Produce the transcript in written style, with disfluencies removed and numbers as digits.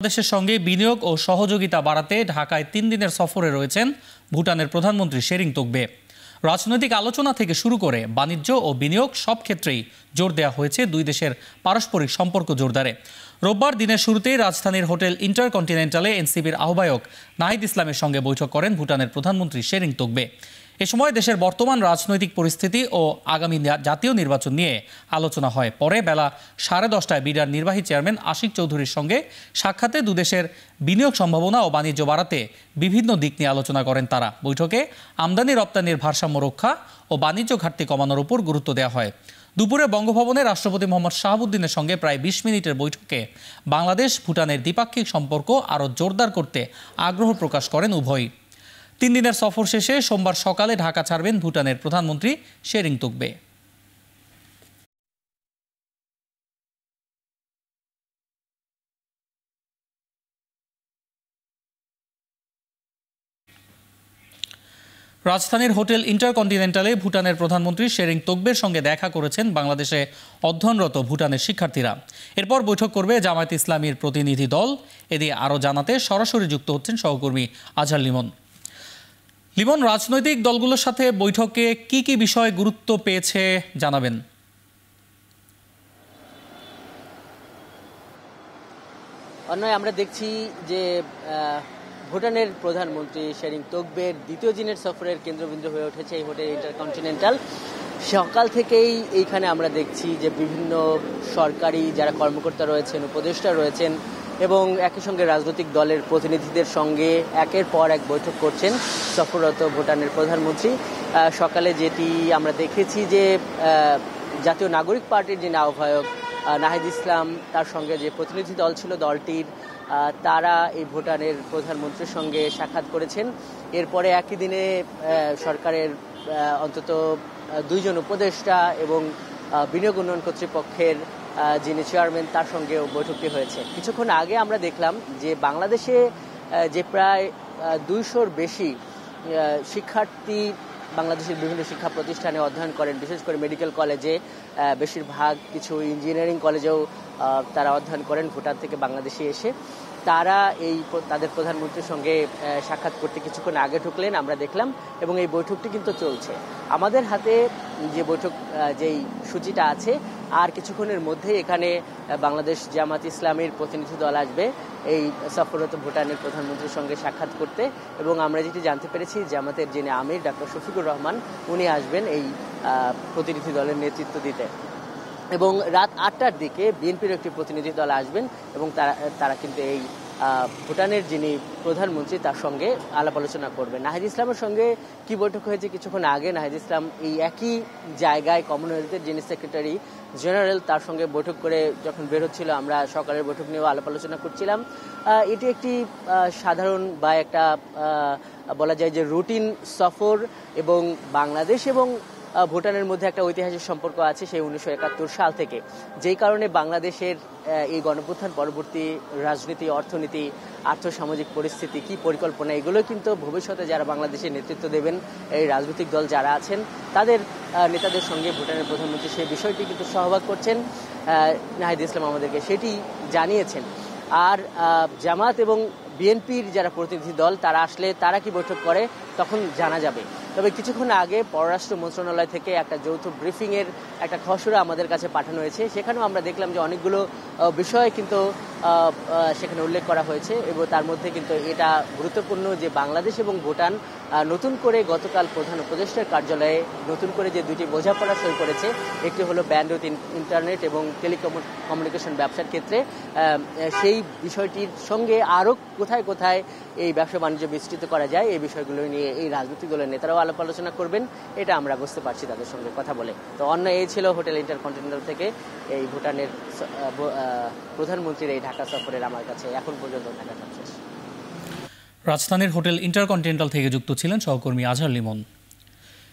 দেশের সঙ্গে বিনিয়োগ ও সহযোগিতা বাড়াতে ঢাকায় 3 দিনের সফরে রয়েছেন ভুটানের প্রধানমন্ত্রী শেরিং তোগবে। রাজনৈতিক আলোচনা থেকে শুরু করে বাণিজ্য ও বিনিয়োগ সব ক্ষেত্রেই জোর দেওয়া হয়েছে দুই দেশের পারস্পরিক সম্পর্ক জোরদারে। রোববার দিনের শুরুতেই রাজধানীর হোটেল ইন্টারকন্টিনেন্টালে এনসিপির আহ্বায়ক নাহিদ ইসলামের সঙ্গে বৈঠক করেন ভুটানের প্রধানমন্ত্রী শেরিং তোগবে। এ সময় দেশের বর্তমান রাজনৈতিক পরিস্থিতি ও আগামী জাতীয় নির্বাচন নিয়ে আলোচনা হয়। পরে বেলা 10:30টায় বিডার নির্বাহী চেয়ারম্যান আশিক চৌধুরীর সঙ্গে সাক্ষাতে দুদেশের বিনিয়োগ সম্ভাবনা ও বাণিজ্য বাড়াতে বিভিন্ন দিক নিয়ে আলোচনা করেন তারা। বৈঠকে আমদানি রপ্তানির ভারসাম্য রক্ষা ও বাণিজ্য ঘাটতি কমানোর উপর গুরুত্ব দেওয়া হয়। দুপুরে বঙ্গভবনে রাষ্ট্রপতি মোহাম্মদ শাহাবুদ্দিনের সঙ্গে প্রায় 20 মিনিটের বৈঠকে বাংলাদেশ ভুটানের দ্বিপাক্ষিক সম্পর্ক আরও জোরদার করতে আগ্রহ প্রকাশ করেন উভয়ই। 3 দিনের সফর শেষে সোমবার সকালে ঢাকা ছাড়বেন ভুটানের প্রধানমন্ত্রী শেরিং তোগবে। রাজধানীর হোটেল ইন্টারকন্টিনেন্টালে ভুটানের প্রধানমন্ত্রী শেরিং তোগবের সঙ্গে দেখা করেছেন বাংলাদেশে অধ্যয়নরত ভুটানের শিক্ষার্থীরা। এরপর বৈঠক করবে জামায়াতে ইসলামীর প্রতিনিধি দল। এদিকে আরও জানাতে সরাসরি যুক্ত হচ্ছেন সহকর্মী আজহার লিমন। লিমন, রাজনৈতিক দলগুলোর সাথে বৈঠকে কি কি বিষয় গুরুত্ব পেয়েছে জানাবেন। অন্যয় আমরা দেখছি যে ভুটানের প্রধানমন্ত্রী শেরিং তোগবের দ্বিতীয় দিনের সফরের কেন্দ্রবিন্দু হয়ে উঠেছে এই হোটেল ইন্টারকন্টিনেন্টাল। সকাল থেকেই এইখানে আমরা দেখছি যে বিভিন্ন সরকারি যারা কর্মকর্তা রয়েছেন, উপদেষ্টা রয়েছেন এবং একই সঙ্গে রাজনৈতিক দলের প্রতিনিধিদের সঙ্গে একের পর এক বৈঠক করছেন সফররত ভুটানের প্রধানমন্ত্রী। সকালে যেটি আমরা দেখেছি যে জাতীয় নাগরিক পার্টির যিনি আহ্বায়ক নাহিদ ইসলাম, তার সঙ্গে যে প্রতিনিধি দল ছিল দলটির, তারা এই ভুটানের প্রধানমন্ত্রীর সঙ্গে সাক্ষাৎ করেছেন। এরপরে একই দিনে সরকারের অন্তত 2 জন উপদেষ্টা এবং বিনিয়োগ উন্নয়ন কর্তৃপক্ষের যিনি চেয়ারম্যান, তার সঙ্গেও বৈঠকটি হয়েছে। কিছুক্ষণ আগে আমরা দেখলাম যে বাংলাদেশে যে প্রায় 200-র বেশি শিক্ষার্থী বাংলাদেশের বিভিন্ন শিক্ষা প্রতিষ্ঠানে অধ্যয়ন করেন, বিশেষ করে মেডিকেল কলেজে, বেশিরভাগ কিছু ইঞ্জিনিয়ারিং কলেজেও তারা অধ্যয়ন করেন ভুটান থেকে বাংলাদেশে এসে। তারা তাদের প্রধানমন্ত্রীর সঙ্গে সাক্ষাৎ করতে কিছুক্ষণ আগে ঢুকলেন আমরা দেখলাম, এবং এই বৈঠকটি কিন্তু চলছে। আমাদের হাতে যে বৈঠক যেই সূচিটা আছে, আর কিছুক্ষণের মধ্যেই এখানে বাংলাদেশ জামায়াতে ইসলামীর প্রতিনিধি দল আসবে এই সফররত ভুটানের প্রধানমন্ত্রীর সঙ্গে সাক্ষাৎ করতে। এবং আমরা যেটি জানতে পেরেছি, জামাতের যিনি আমির ডক্টর শফিকুর রহমান, উনি আসবেন এই প্রতিনিধি দলের নেতৃত্ব দিতে। এবং রাত 8টার দিকে বিএনপির একটি প্রতিনিধি দল আসবেন এবং তারা কিন্তু এই ভুটানের যিনি প্রধানমন্ত্রী তার সঙ্গে আলাপ আলোচনা করবেন। নাহিদ ইসলামের সঙ্গে কি বৈঠক হয়েছে কিছুক্ষণ আগে, নাহিদ ইসলাম এই একই জায়গায় কমনওয়েলথের যিনি সেক্রেটারি জেনারেল, তার সঙ্গে বৈঠক করে যখন বেরোচ্ছিল, আমরা সকালের বৈঠক নিয়েও আলাপ আলোচনা করছিলাম। এটি একটি সাধারণ বা একটা বলা যায় যে রুটিন সফর, এবং বাংলাদেশ এবং ভুটানের মধ্যে একটা ঐতিহাসিক সম্পর্ক আছে সেই 1971 সাল থেকে, যেই কারণে বাংলাদেশের এই গণঅভ্যুত্থান পরবর্তী রাজনীতি, অর্থনীতি, আর্থসামাজিক পরিস্থিতি, কি পরিকল্পনা, এগুলো কিন্তু ভবিষ্যতে যারা বাংলাদেশের নেতৃত্ব দেবেন, এই রাজনৈতিক দল যারা আছেন, তাদের নেতাদের সঙ্গে ভুটানের প্রধানমন্ত্রী সেই বিষয়টি কিন্তু সহভাগ করছেন। নাহিদ ইসলাম আমাদেরকে সেটি জানিয়েছেন। আর জামাত এবং বিএনপির যারা প্রতিনিধি দল, তারা আসলে তারা কি বৈঠক করে তখন জানা যাবে। তবে কিছুক্ষণ আগে পররাষ্ট্র মন্ত্রণালয় থেকে একটা যৌথ ব্রিফিংয়ের একটা খসড়া আমাদের কাছে পাঠানো হয়েছে। সেখানেও আমরা দেখলাম যে অনেকগুলো বিষয় কিন্তু সেখানে উল্লেখ করা হয়েছে, এবং তার মধ্যে কিন্তু এটা গুরুত্বপূর্ণ যে বাংলাদেশ এবং ভুটান নতুন করে গতকাল প্রধান উপদেষ্টার কার্যালয়ে নতুন করে যে 2টি বোঝাপড়া সই করেছে, একটি হলো ব্যান্ডউইথ ইন্টারনেট এবং টেলিকমিউনিকেশন ব্যবসার ক্ষেত্রে, সেই বিষয়টির সঙ্গে আরও কোথায় কোথায় এই ব্যবসা বাণিজ্য বিস্তৃত করা যায়, এই বিষয়গুলো নিয়ে এই রাজনৈতিক দলের নেতারাও আলাপ আলোচনা করবেন, এটা আমরা বুঝতে পারছি তাদের সঙ্গে কথা বলে। তো অন্য এই ছিল হোটেল ইন্টারকন্টিনেন্টাল থেকে এই ভুটানের প্রধানমন্ত্রীর এই ঢাকা সফরের আমার কাছে এখন পর্যন্ত থাকা সবশেষ। রাজধানীর হোটেল ইন্টারকন্টিনেন্টাল থেকে যুক্ত ছিলেন সহকর্মী আজহার লিমন।